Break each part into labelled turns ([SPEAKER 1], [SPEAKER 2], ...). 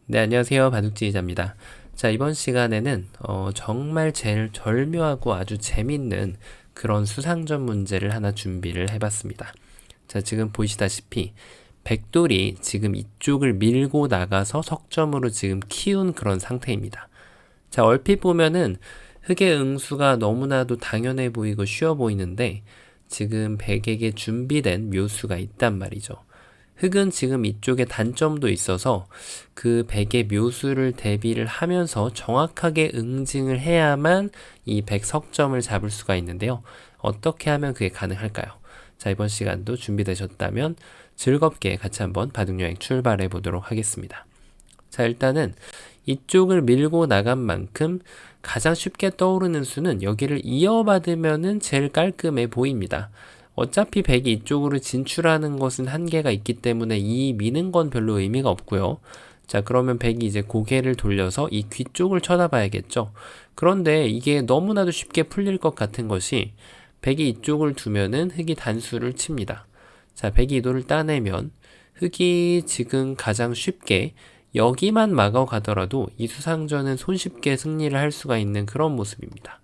[SPEAKER 1] 네, 안녕하세요. 바둑지 기자입니다. 자, 이번 시간에는 정말 제일 절묘하고 아주 재밌는 그런 수상전 문제를 하나 준비를 해봤습니다. 자, 지금 보시다시피 백돌이 지금 이쪽을 밀고 나가서 석점으로 지금 키운 그런 상태입니다. 자, 얼핏 보면은 흑의 응수가 너무나도 당연해 보이고 쉬워 보이는데 지금 백에게 준비된 묘수가 있단 말이죠. 흑은 지금 이쪽에 단점도 있어서 그 백의 묘수를 대비를 하면서 정확하게 응징을 해야만 이 백 석점을 잡을 수가 있는데요. 어떻게 하면 그게 가능할까요? 자, 이번 시간도 준비되셨다면 즐겁게 같이 한번 바둑여행 출발해 보도록 하겠습니다. 자, 일단은 이쪽을 밀고 나간 만큼 가장 쉽게 떠오르는 수는 여기를 이어받으면은 제일 깔끔해 보입니다. 어차피 백이 이쪽으로 진출하는 것은 한계가 있기 때문에 이 미는 건 별로 의미가 없고요. 자, 그러면 백이 이제 고개를 돌려서 이 귀 쪽을 쳐다봐야겠죠. 그런데 이게 너무나도 쉽게 풀릴 것 같은 것이 백이 이쪽을 두면은 흑이 단수를 칩니다. 자, 백이 이도를 따내면 흑이 지금 가장 쉽게 여기만 막아가더라도 이 수상전은 손쉽게 승리를 할 수가 있는 그런 모습입니다.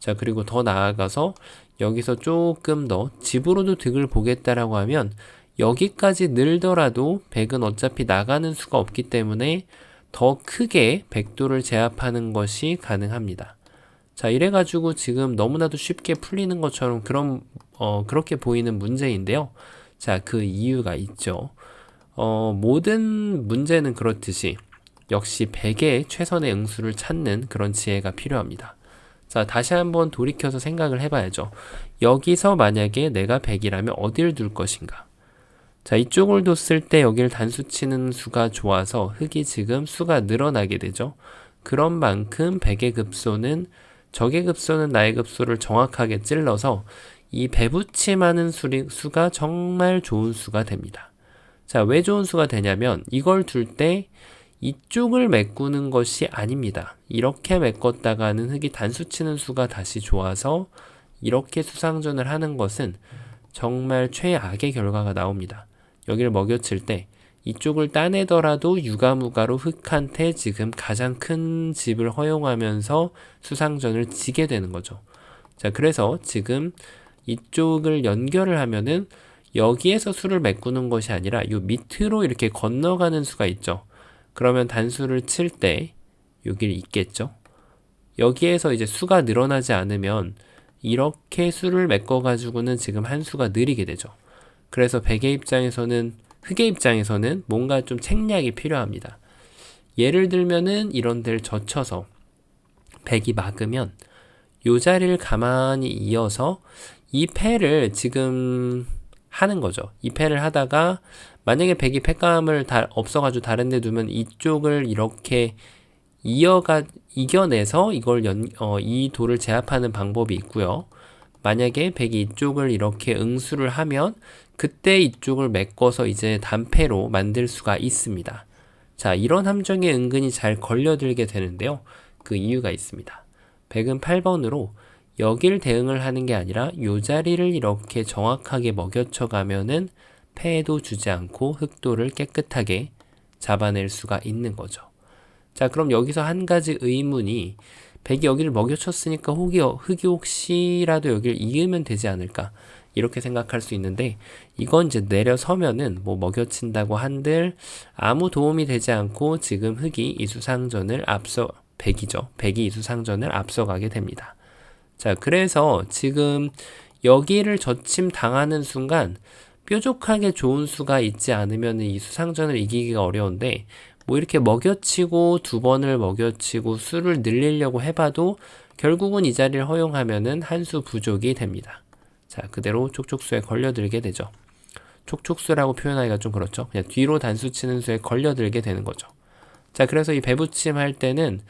[SPEAKER 1] 자, 그리고 더 나아가서 여기서 조금 더 집으로도 득을 보겠다라고 하면 여기까지 늘더라도 백은 어차피 나가는 수가 없기 때문에 더 크게 백도를 제압하는 것이 가능합니다. 자, 이래가지고 지금 너무나도 쉽게 풀리는 것처럼 그렇게 보이는 문제인데요. 자, 그 이유가 있죠. 모든 문제는 그렇듯이 역시 백의 최선의 응수를 찾는 그런 지혜가 필요합니다. 자, 다시 한번 돌이켜서 생각을 해봐야죠. 여기서 만약에 내가 100이라면 어디를 둘 것인가? 자, 이쪽을 뒀을 때 여기를 단수 치는 수가 좋아서 흑이 지금 수가 늘어나게 되죠. 그런 만큼 100의 급소는 적의 급소는 나의 급소를 정확하게 찔러서 이 배붙임하는 수가 정말 좋은 수가 됩니다. 자, 왜 좋은 수가 되냐면 이걸 둘 때 이쪽을 메꾸는 것이 아닙니다. 이렇게 메꿨다가는 흑이 단수 치는 수가 다시 좋아서 이렇게 수상전을 하는 것은 정말 최악의 결과가 나옵니다. 여기를 먹여칠 때 이쪽을 따내더라도 유가무가로 흑한테 지금 가장 큰 집을 허용하면서 수상전을 지게 되는 거죠. 자, 그래서 지금 이쪽을 연결을 하면은 여기에서 수를 메꾸는 것이 아니라 이 밑으로 이렇게 건너가는 수가 있죠. 그러면 단수를 칠 때 여기를 있겠죠. 여기에서 이제 수가 늘어나지 않으면 이렇게 수를 메꿔가지고는 지금 한 수가 느리게 되죠. 그래서 흑의 입장에서는 뭔가 좀 책략이 필요합니다. 예를 들면은 이런 데를 젖혀서 백이 막으면 요 자리를 가만히 이어서 이 패를 지금 하는 거죠. 이 패를 하다가 만약에 백이 패감을 없어가지고 다른 데 두면 이쪽을 이렇게 이겨내서 이 돌을 제압하는 방법이 있고요. 만약에 백이 이쪽을 이렇게 응수를 하면 그때 이쪽을 메꿔서 이제 단패로 만들 수가 있습니다. 자, 이런 함정에 은근히 잘 걸려들게 되는데요. 그 이유가 있습니다. 백은 8번으로 여길 대응을 하는 게 아니라 요 자리를 이렇게 정확하게 먹여쳐 가면은 패도 주지 않고 흑도를 깨끗하게 잡아낼 수가 있는 거죠. 자, 그럼 여기서 한 가지 의문이 백이 여기를 먹여쳤으니까 흑이 혹시라도 여기를 이으면 되지 않을까 이렇게 생각할 수 있는데 이건 이제 내려서면은 뭐 먹여친다고 한들 아무 도움이 되지 않고 지금 흑이 이수상전을 백이 이수상전을 앞서가게 됩니다. 자, 그래서 지금 여기를 젖힘 당하는 순간 뾰족하게 좋은 수가 있지 않으면 이 수상전을 이기기가 어려운데 뭐 이렇게 먹여치고 두 번을 먹여치고 수를 늘리려고 해봐도 결국은 이 자리를 허용하면은 한 수 부족이 됩니다. 자, 그대로 촉촉수에 걸려들게 되죠. 촉촉수라고 표현하기가 좀 그렇죠. 그냥 뒤로 단수 치는 수에 걸려들게 되는 거죠. 자, 그래서 이 배붙임 할 때는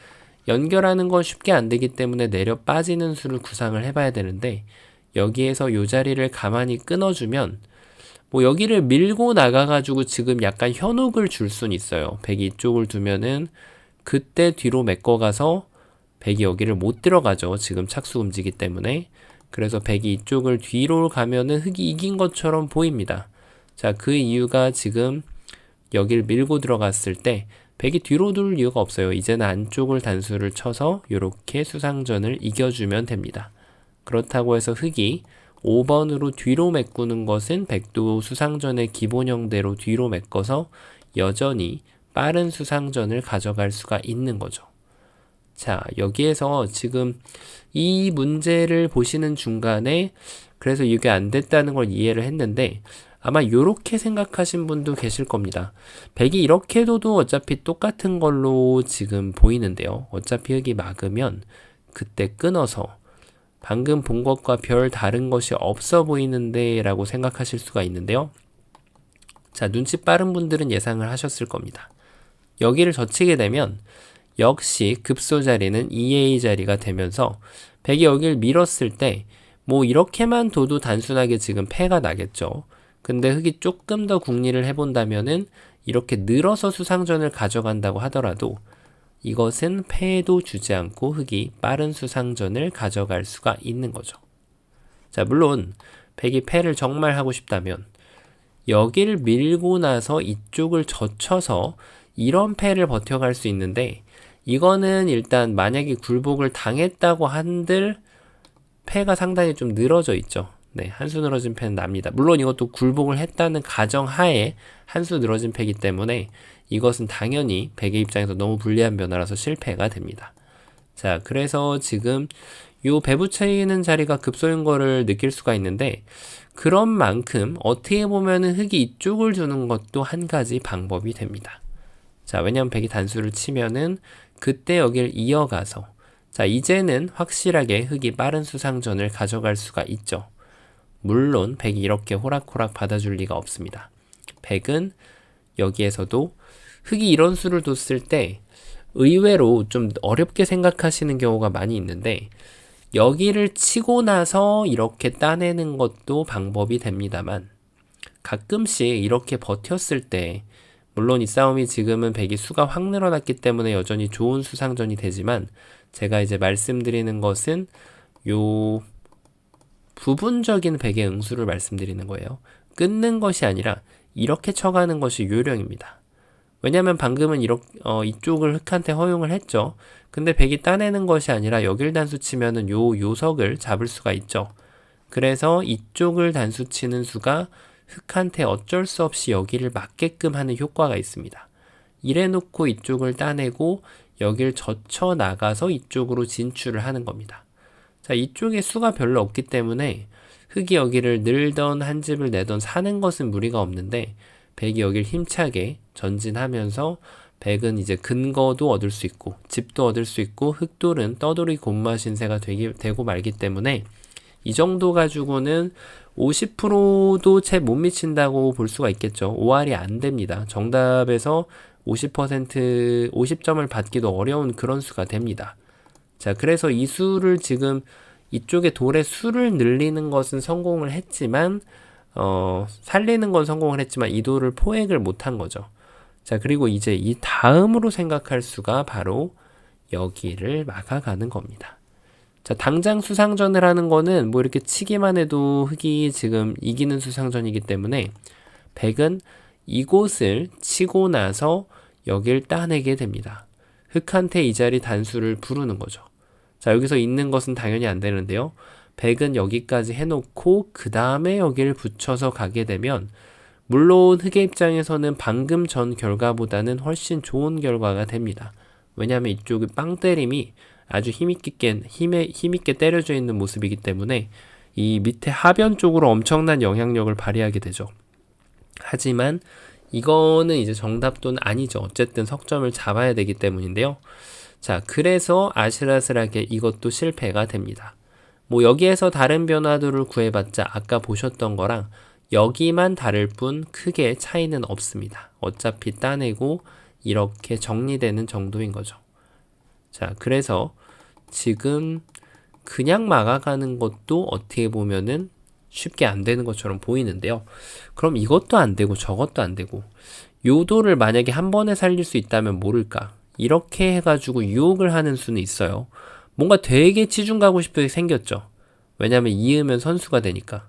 [SPEAKER 1] 연결하는 건 쉽게 안 되기 때문에 내려 빠지는 수를 구상을 해봐야 되는데 여기에서 요 자리를 가만히 끊어주면 뭐 여기를 밀고 나가가지고 지금 약간 현혹을 줄 수는 있어요. 백이 이쪽을 두면은 그때 뒤로 메꿔가서 백이 여기를 못 들어가죠. 지금 착수 금지기 때문에. 그래서 백이 이쪽을 뒤로 가면은 흑이 이긴 것처럼 보입니다. 자, 그 이유가 지금 여기를 밀고 들어갔을 때 백이 뒤로 돌 이유가 없어요. 이제는 안쪽을 단수를 쳐서 이렇게 수상전을 이겨주면 됩니다. 그렇다고 해서 흑이 5번으로 뒤로 메꾸는 것은 백도 수상전의 기본형대로 뒤로 메꿔서 여전히 빠른 수상전을 가져갈 수가 있는 거죠. 자, 여기에서 지금 이 문제를 보시는 중간에 그래서 이게 안 됐다는 걸 이해를 했는데 아마 이렇게 생각하신 분도 계실 겁니다. 백이 이렇게 둬도 어차피 똑같은 걸로 지금 보이는데요. 어차피 흑이 막으면 그때 끊어서 방금 본 것과 별 다른 것이 없어 보이는데 라고 생각하실 수가 있는데요. 자, 눈치 빠른 분들은 예상을 하셨을 겁니다. 여기를 젖히게 되면 역시 급소 자리는 2A 자리가 되면서 백이 여기를 밀었을 때 뭐 이렇게만 둬도 단순하게 지금 패가 나겠죠. 근데 흑이 조금 더 궁리를 해본다면은 이렇게 늘어서 수상전을 가져간다고 하더라도 이것은 패도 주지 않고 흑이 빠른 수상전을 가져갈 수가 있는 거죠. 자, 물론 백이 패를 정말 하고 싶다면 여기를 밀고 나서 이쪽을 젖혀서 이런 패를 버텨갈 수 있는데 이거는 일단 만약에 굴복을 당했다고 한들 패가 상당히 좀 늘어져 있죠. 네, 한 수 늘어진 패는 납니다. 물론 이것도 굴복을 했다는 가정하에 한 수 늘어진 패이기 때문에 이것은 당연히 백의 입장에서 너무 불리한 변화라서 실패가 됩니다. 자, 그래서 지금 요 배부채이는 자리가 급소인 거를 느낄 수가 있는데 그런 만큼 어떻게 보면은 흑이 이쪽을 주는 것도 한 가지 방법이 됩니다. 자, 왜냐면 백이 단수를 치면은 그때 여길 이어가서 자, 이제는 확실하게 흑이 빠른 수상전을 가져갈 수가 있죠. 물론 백이 이렇게 호락호락 받아줄 리가 없습니다. 백은 여기에서도 흑이 이런 수를 뒀을 때 의외로 좀 어렵게 생각하시는 경우가 많이 있는데 여기를 치고 나서 이렇게 따내는 것도 방법이 됩니다만 가끔씩 이렇게 버텼을 때 물론 이 싸움이 지금은 백이 수가 확 늘어났기 때문에 여전히 좋은 수상전이 되지만 제가 이제 말씀드리는 것은 요 부분적인 백의 응수를 말씀드리는 거예요. 끊는 것이 아니라 이렇게 쳐가는 것이 요령입니다. 왜냐하면 방금은 이쪽을 흑한테 허용을 했죠. 근데 백이 따내는 것이 아니라 여길 단수 치면은 요 요석을 잡을 수가 있죠. 그래서 이쪽을 단수 치는 수가 흑한테 어쩔 수 없이 여기를 맞게끔 하는 효과가 있습니다. 이래 놓고 이쪽을 따내고 여길 젖혀 나가서 이쪽으로 진출을 하는 겁니다. 자, 이쪽에 수가 별로 없기 때문에 흑이 여기를 늘던 한 집을 내던 사는 것은 무리가 없는데 백이 여길 힘차게 전진하면서 백은 이제 근거도 얻을 수 있고 집도 얻을 수 있고 흑돌은 떠돌이 곤마신세가 되고 말기 때문에 이 정도 가지고는 50%도 채 못 미친다고 볼 수가 있겠죠. 5할이 안 됩니다. 정답에서 50점을 받기도 어려운 그런 수가 됩니다. 자, 그래서 이 수를 지금 이쪽에 돌의 수를 늘리는 것은 성공을 했지만 살리는 건 성공을 했지만 이 돌을 포획을 못한 거죠. 자, 그리고 이제 이 다음으로 생각할 수가 바로 여기를 막아가는 겁니다. 자, 당장 수상전을 하는 거는 뭐 이렇게 치기만 해도 흑이 지금 이기는 수상전이기 때문에 백은 이곳을 치고 나서 여길 따내게 됩니다. 흑한테 이 자리 단수를 부르는 거죠. 자, 여기서 있는 것은 당연히 안 되는데요. 백은 여기까지 해놓고 그 다음에 여기를 붙여서 가게 되면 물론 흑의 입장에서는 방금 전 결과보다는 훨씬 좋은 결과가 됩니다. 왜냐하면 이쪽의 빵 때림이 아주 힘있게 때려져 있는 모습이기 때문에 이 밑에 하변 쪽으로 엄청난 영향력을 발휘하게 되죠. 하지만 이거는 이제 정답도는 아니죠. 어쨌든 석점을 잡아야 되기 때문인데요. 자, 그래서 아슬아슬하게 이것도 실패가 됩니다. 뭐 여기에서 다른 변화들을 구해봤자 아까 보셨던 거랑 여기만 다를 뿐 크게 차이는 없습니다. 어차피 따내고 이렇게 정리되는 정도인 거죠. 자, 그래서 지금 그냥 막아가는 것도 어떻게 보면은 쉽게 안 되는 것처럼 보이는데요. 그럼 이것도 안 되고 저것도 안 되고 요도를 만약에 한 번에 살릴 수 있다면 모를까? 이렇게 해가지고 유혹을 하는 수는 있어요. 뭔가 되게 치중 가고 싶게 생겼죠. 왜냐면 이으면 선수가 되니까.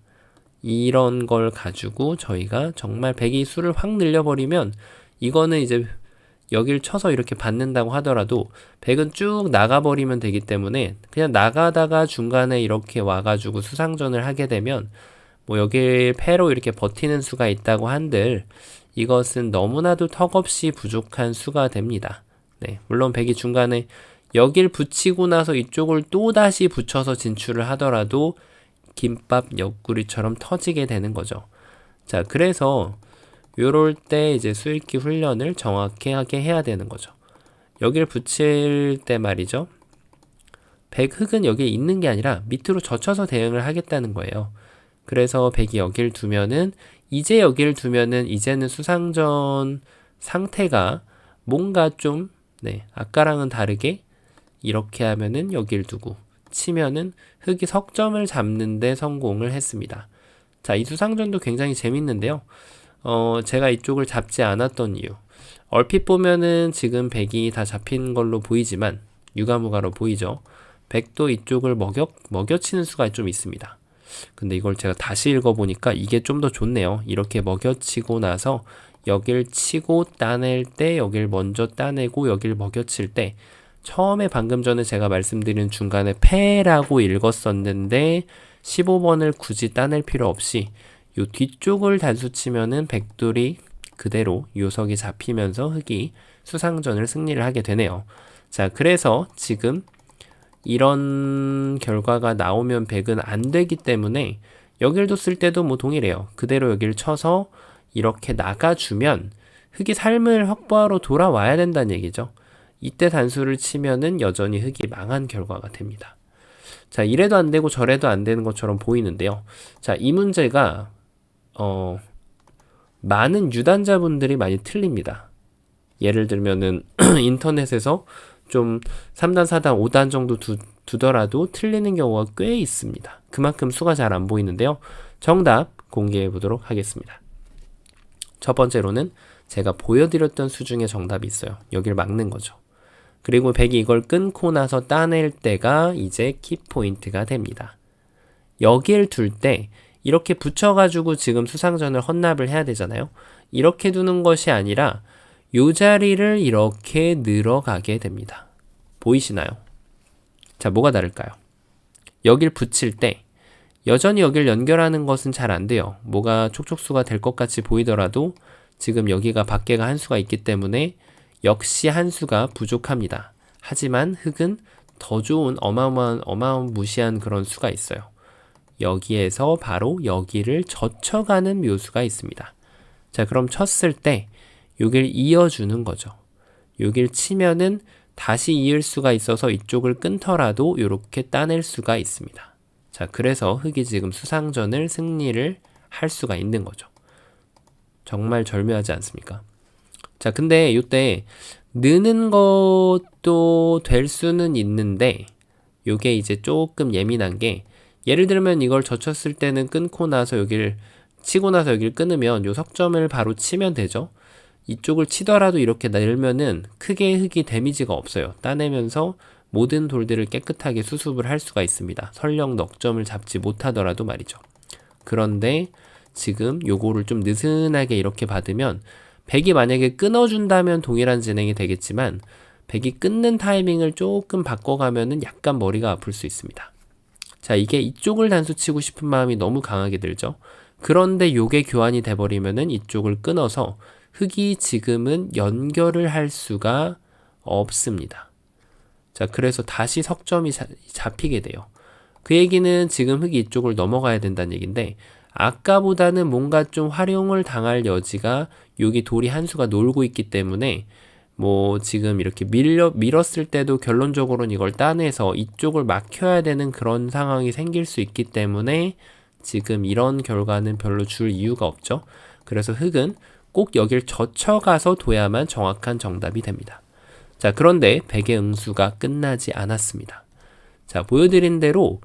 [SPEAKER 1] 이런 걸 가지고 저희가 정말 백이 수를 확 늘려버리면 이거는 이제 여길 쳐서 이렇게 받는다고 하더라도 백은 쭉 나가버리면 되기 때문에 그냥 나가다가 중간에 이렇게 와가지고 수상전을 하게 되면 뭐 여길 패로 이렇게 버티는 수가 있다고 한들 이것은 너무나도 턱없이 부족한 수가 됩니다. 네, 물론 백이 중간에 여길 붙이고 나서 이쪽을 또 다시 붙여서 진출을 하더라도 김밥 옆구리처럼 터지게 되는 거죠. 자, 그래서 요럴 때 이제 수읽기 훈련을 정확하게 해야 되는 거죠. 여길 붙일 때 말이죠. 백흑은 여기에 있는 게 아니라 밑으로 젖혀서 대응을 하겠다는 거예요. 그래서 백이 여길 두면은 이제는 수상전 상태가 뭔가 좀 아까랑은 다르게 이렇게 하면은 여길 두고 치면은 흑이 석점을 잡는데 성공을 했습니다. 자, 이 수상전도 굉장히 재밌는데요. 제가 이쪽을 잡지 않았던 이유. 얼핏 보면은 지금 백이 다 잡힌 걸로 보이지만 유가무가로 보이죠. 백도 이쪽을 먹여치는 수가 좀 있습니다. 근데 이걸 제가 다시 읽어보니까 이게 좀 더 좋네요. 이렇게 먹여치고 나서 여길 치고 따낼 때 여길 먼저 따내고 여길 먹여칠 때 처음에 방금 전에 제가 말씀드린 중간에 패라고 읽었었는데 15번을 굳이 따낼 필요 없이 요 뒤쪽을 단수 치면은 백돌이 그대로 요석이 잡히면서 흑이 수상전을 승리를 하게 되네요. 자, 그래서 지금 이런 결과가 나오면 백은 안 되기 때문에 여길 뒀을 때도 뭐 동일해요. 그대로 여길 쳐서 이렇게 나가주면 흑이 삶을 확보하러 돌아와야 된다는 얘기죠. 이때 단수를 치면은 여전히 흑이 망한 결과가 됩니다. 자, 이래도 안 되고 저래도 안 되는 것처럼 보이는데요. 자, 이 문제가 많은 유단자분들이 많이 틀립니다. 예를 들면은 인터넷에서 좀 3단, 4단, 5단 정도 두더라도 틀리는 경우가 꽤 있습니다. 그만큼 수가 잘 안 보이는데요. 정답 공개해 보도록 하겠습니다. 첫 번째로는 제가 보여드렸던 수 중에 정답이 있어요. 여길 막는 거죠. 그리고 백이 이걸 끊고 나서 따낼 때가 이제 키포인트가 됩니다. 여길 둘 때 이렇게 붙여가지고 지금 수상전을 헌납을 해야 되잖아요. 이렇게 두는 것이 아니라 요 자리를 이렇게 늘어가게 됩니다. 보이시나요? 자, 뭐가 다를까요? 여길 붙일 때 여전히 여길 연결하는 것은 잘 안 돼요. 뭐가 촉촉수가 될 것 같이 보이더라도 지금 여기가 밖에가 한 수가 있기 때문에 역시 한 수가 부족합니다. 하지만 흑은 더 좋은 어마무시한 그런 수가 있어요. 여기에서 바로 여기를 젖혀가는 묘수가 있습니다. 자, 그럼 쳤을 때 여길 이어주는 거죠. 여길 치면은 다시 이을 수가 있어서 이쪽을 끊더라도 이렇게 따낼 수가 있습니다. 자, 그래서 흑이 지금 수상전을 승리를 할 수가 있는 거죠. 정말 절묘하지 않습니까? 자, 근데 이때 느는 것도 될 수는 있는데 요게 이제 조금 예민한 게 예를 들면 이걸 젖혔을 때는 끊고 나서 여기를 치고 나서 여기를 끊으면 요 석점을 바로 치면 되죠. 이쪽을 치더라도 이렇게 늘면은 크게 흑이 데미지가 없어요. 따내면서 모든 돌들을 깨끗하게 수습을 할 수가 있습니다. 설령 넉점을 잡지 못하더라도 말이죠. 그런데 지금 요거를 좀 느슨하게 이렇게 받으면 백이 만약에 끊어준다면 동일한 진행이 되겠지만 백이 끊는 타이밍을 조금 바꿔가면은 약간 머리가 아플 수 있습니다. 자, 이게 이쪽을 단수 치고 싶은 마음이 너무 강하게 들죠. 그런데 요게 교환이 돼버리면은 이쪽을 끊어서 흑이 지금은 연결을 할 수가 없습니다. 자, 그래서 다시 석점이 잡히게 돼요. 그 얘기는 지금 흑이 이쪽을 넘어가야 된다는 얘기인데 아까보다는 뭔가 좀 활용을 당할 여지가 여기 돌이 한 수가 놀고 있기 때문에 뭐 지금 이렇게 밀었을 때도 결론적으로는 이걸 따내서 이쪽을 막혀야 되는 그런 상황이 생길 수 있기 때문에 지금 이런 결과는 별로 줄 이유가 없죠. 그래서 흑은 꼭 여길 젖혀가서 둬야만 정확한 정답이 됩니다. 자, 그런데 백의 응수가 끝나지 않았습니다. 자, 보여드린 대로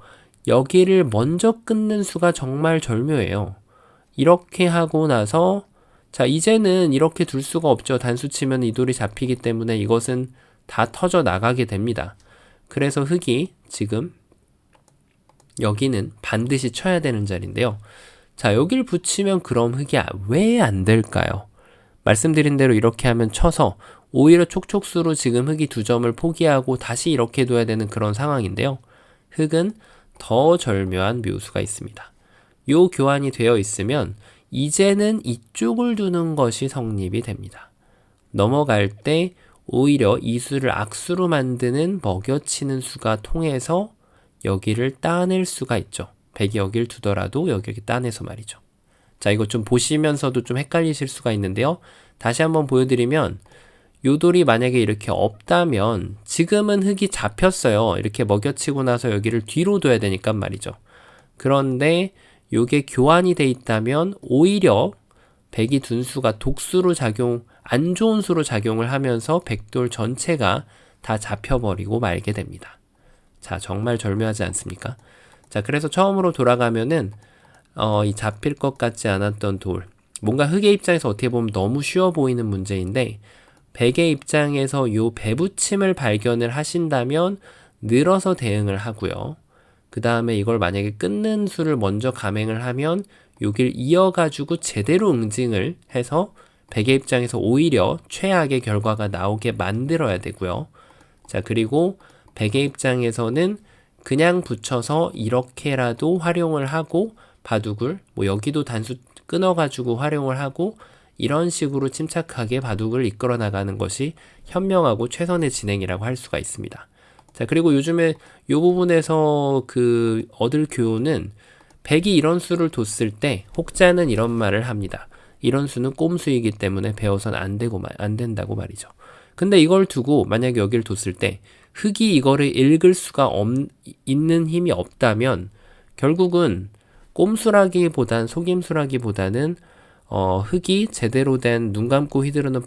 [SPEAKER 1] 여기를 먼저 끊는 수가 정말 절묘해요. 이렇게 하고 나서 자, 이제는 이렇게 둘 수가 없죠. 단수 치면 이 돌이 잡히기 때문에 이것은 다 터져 나가게 됩니다. 그래서 흑이 지금 여기는 반드시 쳐야 되는 자리인데요. 자, 여기를 붙이면 그럼 흑이 왜 안 될까요? 말씀드린 대로 이렇게 하면 쳐서 오히려 촉촉수로 지금 흙이 2점을 포기하고 다시 이렇게 둬야 되는 그런 상황인데요. 흙은 더 절묘한 묘수가 있습니다. 요 교환이 되어 있으면 이제는 이쪽을 두는 것이 성립이 됩니다. 넘어갈 때 오히려 이 수를 악수로 만드는 먹여치는 수가 통해서 여기를 따낼 수가 있죠. 100이 여길 두더라도 여기 따내서 말이죠. 자, 이거 좀 보시면서도 좀 헷갈리실 수가 있는데요. 다시 한번 보여드리면 요 돌이 만약에 이렇게 없다면 지금은 흙이 잡혔어요. 이렇게 먹여치고 나서 여기를 뒤로 둬야 되니까 말이죠. 그런데 요게 교환이 돼 있다면 오히려 100이 둔 수가 독수로 안 좋은 수로 작용을 하면서 백돌 전체가 다 잡혀버리고 말게 됩니다. 자, 정말 절묘하지 않습니까? 자, 그래서 처음으로 돌아가면은 이 잡힐 것 같지 않았던 돌, 뭔가 흙의 입장에서 어떻게 보면 너무 쉬워 보이는 문제인데 백의 입장에서 요 배붙임을 발견을 하신다면 늘어서 대응을 하고요. 그 다음에 이걸 만약에 끊는 수를 먼저 감행을 하면 여길 이어가지고 제대로 응징을 해서 백의 입장에서 오히려 최악의 결과가 나오게 만들어야 되고요. 자, 그리고 백의 입장에서는 그냥 붙여서 이렇게라도 활용을 하고 바둑을 여기도 단수 끊어가지고 활용을 하고 이런 식으로 침착하게 바둑을 이끌어 나가는 것이 현명하고 최선의 진행이라고 할 수가 있습니다. 자, 그리고 요즘에 이 부분에서 얻을 교훈은 백이 이런 수를 뒀을 때 혹자는 이런 말을 합니다. 이런 수는 꼼수이기 때문에 배워선 안 된다고 말이죠. 근데 이걸 두고 만약에 여기를 뒀을 때 흙이 이거를 읽을 수가 있는 힘이 없다면 결국은 꼼수라기보단 속임수라기보다는 흙이 제대로 된 눈 감고 휘두르는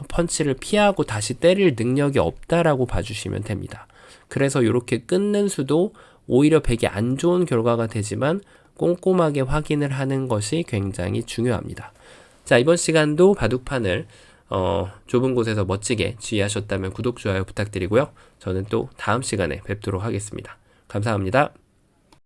[SPEAKER 1] 펀치를 피하고 다시 때릴 능력이 없다라고 봐주시면 됩니다. 그래서 이렇게 끊는 수도 오히려 백이 안 좋은 결과가 되지만 꼼꼼하게 확인을 하는 것이 굉장히 중요합니다. 자, 이번 시간도 바둑판을 좁은 곳에서 멋지게 지휘하셨다면 구독, 좋아요 부탁드리고요. 저는 또 다음 시간에 뵙도록 하겠습니다. 감사합니다.